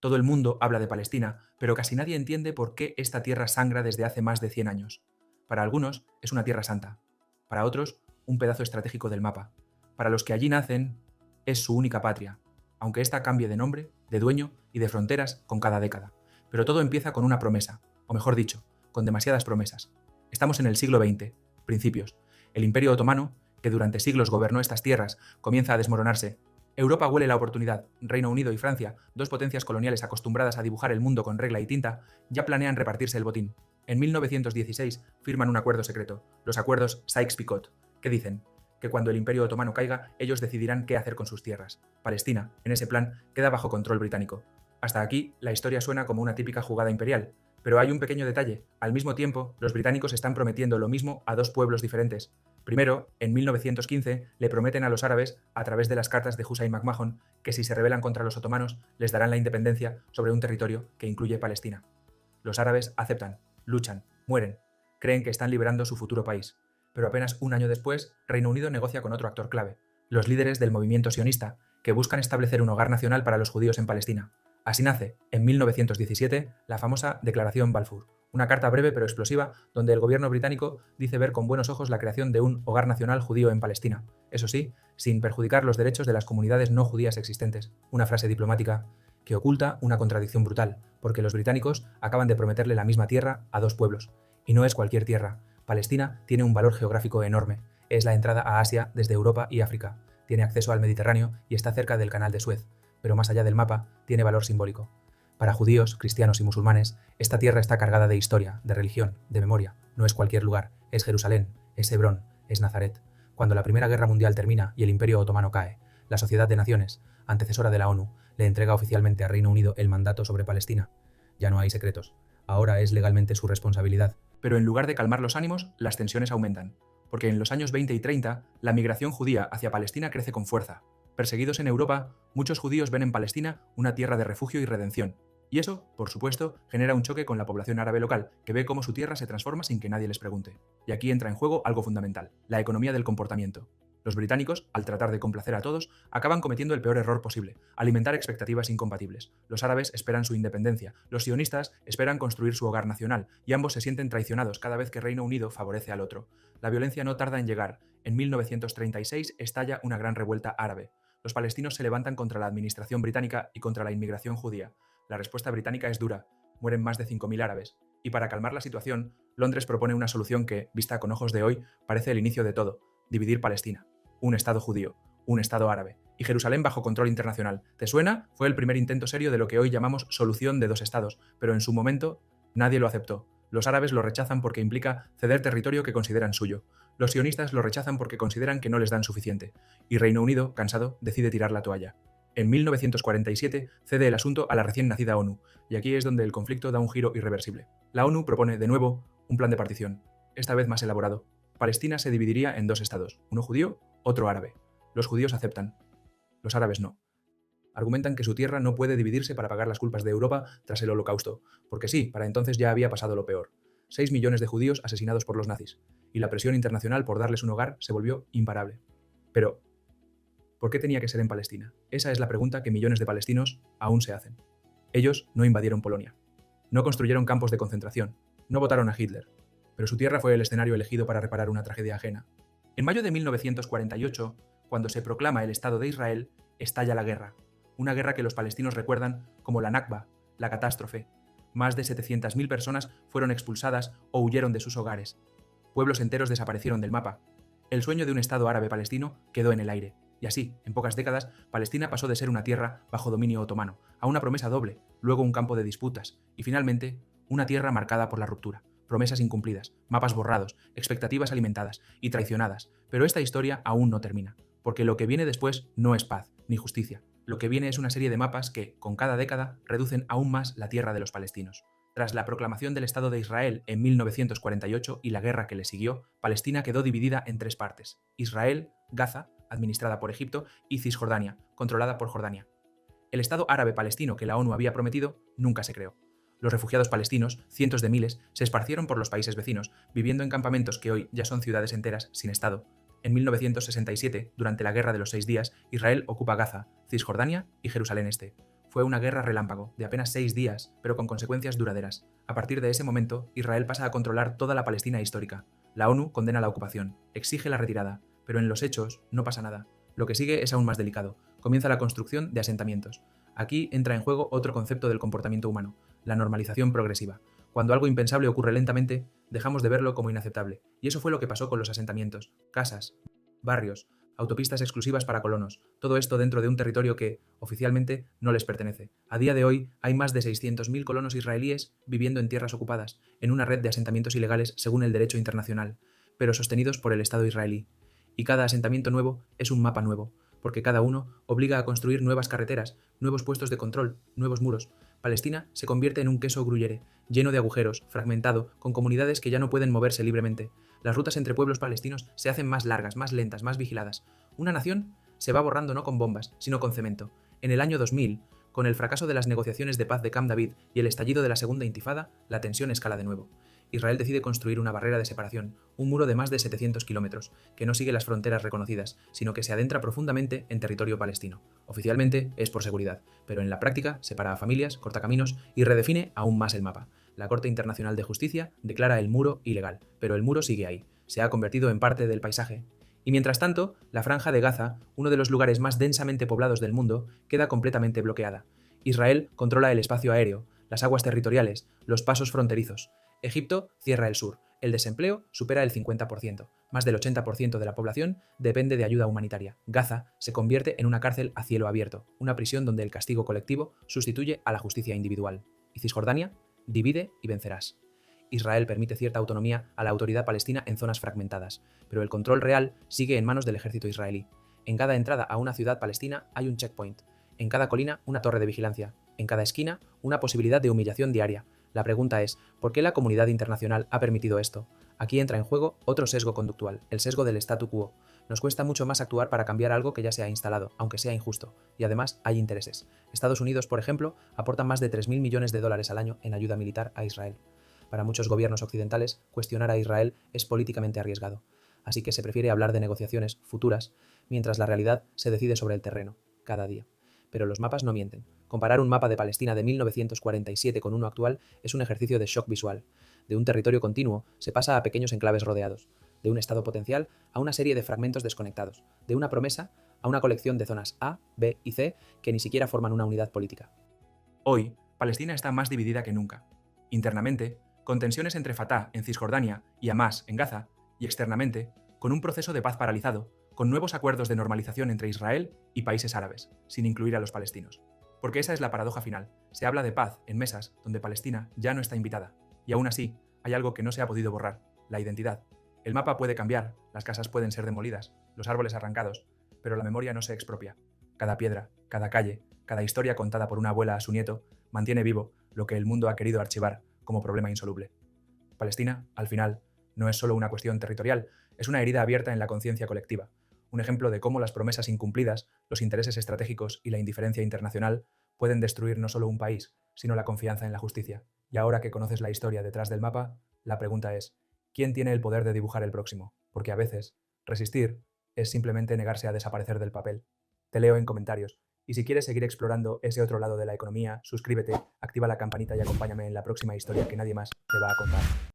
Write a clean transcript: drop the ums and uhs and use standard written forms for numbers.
Todo el mundo habla de Palestina, pero casi nadie entiende por qué esta tierra sangra desde hace más de 100 años. Para algunos es una tierra santa, para otros un pedazo estratégico del mapa. Para los que allí nacen es su única patria, aunque ésta cambie de nombre, de dueño y de fronteras con cada década. Pero todo empieza con una promesa, o mejor dicho, con demasiadas promesas. Estamos en el siglo XX, principios. El Imperio Otomano, que durante siglos gobernó estas tierras, comienza a desmoronarse. Europa huele la oportunidad. Reino Unido y Francia, dos potencias coloniales acostumbradas a dibujar el mundo con regla y tinta, ya planean repartirse el botín. En 1916 firman un acuerdo secreto, los acuerdos Sykes-Picot, que dicen que cuando el Imperio Otomano caiga, ellos decidirán qué hacer con sus tierras. Palestina, en ese plan, queda bajo control británico. Hasta aquí, la historia suena como una típica jugada imperial, pero hay un pequeño detalle. Al mismo tiempo, los británicos están prometiendo lo mismo a dos pueblos diferentes. Primero, en 1915, le prometen a los árabes, a través de las cartas de Hussein McMahon, que si se rebelan contra los otomanos, les darán la independencia sobre un territorio que incluye Palestina. Los árabes aceptan, luchan, mueren, creen que están liberando su futuro país. Pero apenas un año después, Reino Unido negocia con otro actor clave, los líderes del movimiento sionista, que buscan establecer un hogar nacional para los judíos en Palestina. Así nace, en 1917, la famosa Declaración Balfour, una carta breve pero explosiva donde el gobierno británico dice ver con buenos ojos la creación de un hogar nacional judío en Palestina, eso sí, sin perjudicar los derechos de las comunidades no judías existentes, una frase diplomática que oculta una contradicción brutal, porque los británicos acaban de prometerle la misma tierra a dos pueblos, y no es cualquier tierra. Palestina tiene un valor geográfico enorme, es la entrada a Asia desde Europa y África, tiene acceso al Mediterráneo y está cerca del Canal de Suez, pero más allá del mapa, tiene valor simbólico. Para judíos, cristianos y musulmanes, esta tierra está cargada de historia, de religión, de memoria. No es cualquier lugar, es Jerusalén, es Hebrón, es Nazaret. Cuando la Primera Guerra Mundial termina y el Imperio Otomano cae, la Sociedad de Naciones, antecesora de la ONU, le entrega oficialmente a Reino Unido el mandato sobre Palestina. Ya no hay secretos, ahora es legalmente su responsabilidad. Pero en lugar de calmar los ánimos, las tensiones aumentan, porque en los años 20 y 30 la migración judía hacia Palestina crece con fuerza. Perseguidos en Europa, muchos judíos ven en Palestina una tierra de refugio y redención. Y eso, por supuesto, genera un choque con la población árabe local, que ve cómo su tierra se transforma sin que nadie les pregunte. Y aquí entra en juego algo fundamental, la economía del comportamiento. Los británicos, al tratar de complacer a todos, acaban cometiendo el peor error posible, alimentar expectativas incompatibles. Los árabes esperan su independencia, los sionistas esperan construir su hogar nacional, y ambos se sienten traicionados cada vez que Reino Unido favorece al otro. La violencia no tarda en llegar. En 1936 estalla una gran revuelta árabe. Los palestinos se levantan contra la administración británica y contra la inmigración judía. La respuesta británica es dura, mueren más de 5.000 árabes, y para calmar la situación, Londres propone una solución que, vista con ojos de hoy, parece el inicio de todo: dividir Palestina, un Estado judío, un Estado árabe, y Jerusalén bajo control internacional. ¿Te suena? Fue el primer intento serio de lo que hoy llamamos solución de dos estados, pero en su momento nadie lo aceptó. Los árabes lo rechazan porque implica ceder territorio que consideran suyo. Los sionistas lo rechazan porque consideran que no les dan suficiente. Y Reino Unido, cansado, decide tirar la toalla. En 1947 cede el asunto a la recién nacida ONU, y aquí es donde el conflicto da un giro irreversible. La ONU propone, de nuevo, un plan de partición, esta vez más elaborado. Palestina se dividiría en dos estados, uno judío, otro árabe. Los judíos aceptan, los árabes no. Argumentan que su tierra no puede dividirse para pagar las culpas de Europa tras el Holocausto, porque sí, para entonces ya había pasado lo peor. 6 millones de judíos asesinados por los nazis, y la presión internacional por darles un hogar se volvió imparable. Pero, ¿por qué tenía que ser en Palestina? Esa es la pregunta que millones de palestinos aún se hacen. Ellos no invadieron Polonia, no construyeron campos de concentración, no votaron a Hitler, pero su tierra fue el escenario elegido para reparar una tragedia ajena. En mayo de 1948, cuando se proclama el Estado de Israel, estalla la guerra. Una guerra que los palestinos recuerdan como la Nakba, la catástrofe. Más de 700.000 personas fueron expulsadas o huyeron de sus hogares. Pueblos enteros desaparecieron del mapa. El sueño de un Estado árabe palestino quedó en el aire. Y así, en pocas décadas, Palestina pasó de ser una tierra bajo dominio otomano a una promesa doble, luego un campo de disputas y finalmente una tierra marcada por la ruptura. Promesas incumplidas, mapas borrados, expectativas alimentadas y traicionadas. Pero esta historia aún no termina, porque lo que viene después no es paz ni justicia. Lo que viene es una serie de mapas que, con cada década, reducen aún más la tierra de los palestinos. Tras la proclamación del Estado de Israel en 1948 y la guerra que le siguió, Palestina quedó dividida en tres partes: Israel, Gaza, administrada por Egipto, y Cisjordania, controlada por Jordania. El Estado árabe palestino que la ONU había prometido nunca se creó. Los refugiados palestinos, cientos de miles, se esparcieron por los países vecinos, viviendo en campamentos que hoy ya son ciudades enteras sin Estado. En 1967, durante la Guerra de los 6 días, Israel ocupa Gaza, Cisjordania y Jerusalén Este. Fue una guerra relámpago, de apenas 6 días, pero con consecuencias duraderas. A partir de ese momento, Israel pasa a controlar toda la Palestina histórica. La ONU condena la ocupación, exige la retirada, pero en los hechos no pasa nada. Lo que sigue es aún más delicado. Comienza la construcción de asentamientos. Aquí entra en juego otro concepto del comportamiento humano, la normalización progresiva. Cuando algo impensable ocurre lentamente, dejamos de verlo como inaceptable. Y eso fue lo que pasó con los asentamientos, casas, barrios, autopistas exclusivas para colonos, todo esto dentro de un territorio que, oficialmente, no les pertenece. A día de hoy, hay más de 600.000 colonos israelíes viviendo en tierras ocupadas, en una red de asentamientos ilegales según el derecho internacional, pero sostenidos por el Estado israelí. Y cada asentamiento nuevo es un mapa nuevo, porque cada uno obliga a construir nuevas carreteras, nuevos puestos de control, nuevos muros. Palestina se convierte en un queso gruyere, lleno de agujeros, fragmentado, con comunidades que ya no pueden moverse libremente. Las rutas entre pueblos palestinos se hacen más largas, más lentas, más vigiladas. Una nación se va borrando no con bombas, sino con cemento. En el año 2000, con el fracaso de las negociaciones de paz de Camp David y el estallido de la Segunda Intifada, la tensión escala de nuevo. Israel decide construir una barrera de separación, un muro de más de 700 kilómetros, que no sigue las fronteras reconocidas, sino que se adentra profundamente en territorio palestino. Oficialmente es por seguridad, pero en la práctica separa a familias, corta caminos y redefine aún más el mapa. La Corte Internacional de Justicia declara el muro ilegal, pero el muro sigue ahí, se ha convertido en parte del paisaje. Y mientras tanto, la Franja de Gaza, uno de los lugares más densamente poblados del mundo, queda completamente bloqueada. Israel controla el espacio aéreo, las aguas territoriales, los pasos fronterizos. Egipto cierra el sur. El desempleo supera el 50%. Más del 80% de la población depende de ayuda humanitaria. Gaza se convierte en una cárcel a cielo abierto, una prisión donde el castigo colectivo sustituye a la justicia individual. ¿Y Cisjordania? Divide y vencerás. Israel permite cierta autonomía a la autoridad palestina en zonas fragmentadas, pero el control real sigue en manos del ejército israelí. En cada entrada a una ciudad palestina hay un checkpoint. En cada colina, una torre de vigilancia. En cada esquina, una posibilidad de humillación diaria. La pregunta es, ¿por qué la comunidad internacional ha permitido esto? Aquí entra en juego otro sesgo conductual, el sesgo del statu quo. Nos cuesta mucho más actuar para cambiar algo que ya se ha instalado, aunque sea injusto, y además hay intereses. Estados Unidos, por ejemplo, aporta más de 3.000 millones de dólares al año en ayuda militar a Israel. Para muchos gobiernos occidentales, cuestionar a Israel es políticamente arriesgado, así que se prefiere hablar de negociaciones futuras, mientras la realidad se decide sobre el terreno, cada día. Pero los mapas no mienten. Comparar un mapa de Palestina de 1947 con uno actual es un ejercicio de shock visual. De un territorio continuo se pasa a pequeños enclaves rodeados, de un estado potencial a una serie de fragmentos desconectados, de una promesa a una colección de zonas A, B y C que ni siquiera forman una unidad política. Hoy, Palestina está más dividida que nunca. Internamente, con tensiones entre Fatah en Cisjordania y Hamás en Gaza, y externamente, con un proceso de paz paralizado, con nuevos acuerdos de normalización entre Israel y países árabes, sin incluir a los palestinos. Porque esa es la paradoja final. Se habla de paz en mesas donde Palestina ya no está invitada. Y aún así, hay algo que no se ha podido borrar, la identidad. El mapa puede cambiar, las casas pueden ser demolidas, los árboles arrancados, pero la memoria no se expropia. Cada piedra, cada calle, cada historia contada por una abuela a su nieto, mantiene vivo lo que el mundo ha querido archivar como problema insoluble. Palestina, al final, no es solo una cuestión territorial, es una herida abierta en la conciencia colectiva. Un ejemplo de cómo las promesas incumplidas, los intereses estratégicos y la indiferencia internacional pueden destruir no solo un país, sino la confianza en la justicia. Y ahora que conoces la historia detrás del mapa, la pregunta es, ¿quién tiene el poder de dibujar el próximo? Porque a veces, resistir es simplemente negarse a desaparecer del papel. Te leo en comentarios. Y si quieres seguir explorando ese otro lado de la economía, suscríbete, activa la campanita y acompáñame en la próxima historia que nadie más te va a contar.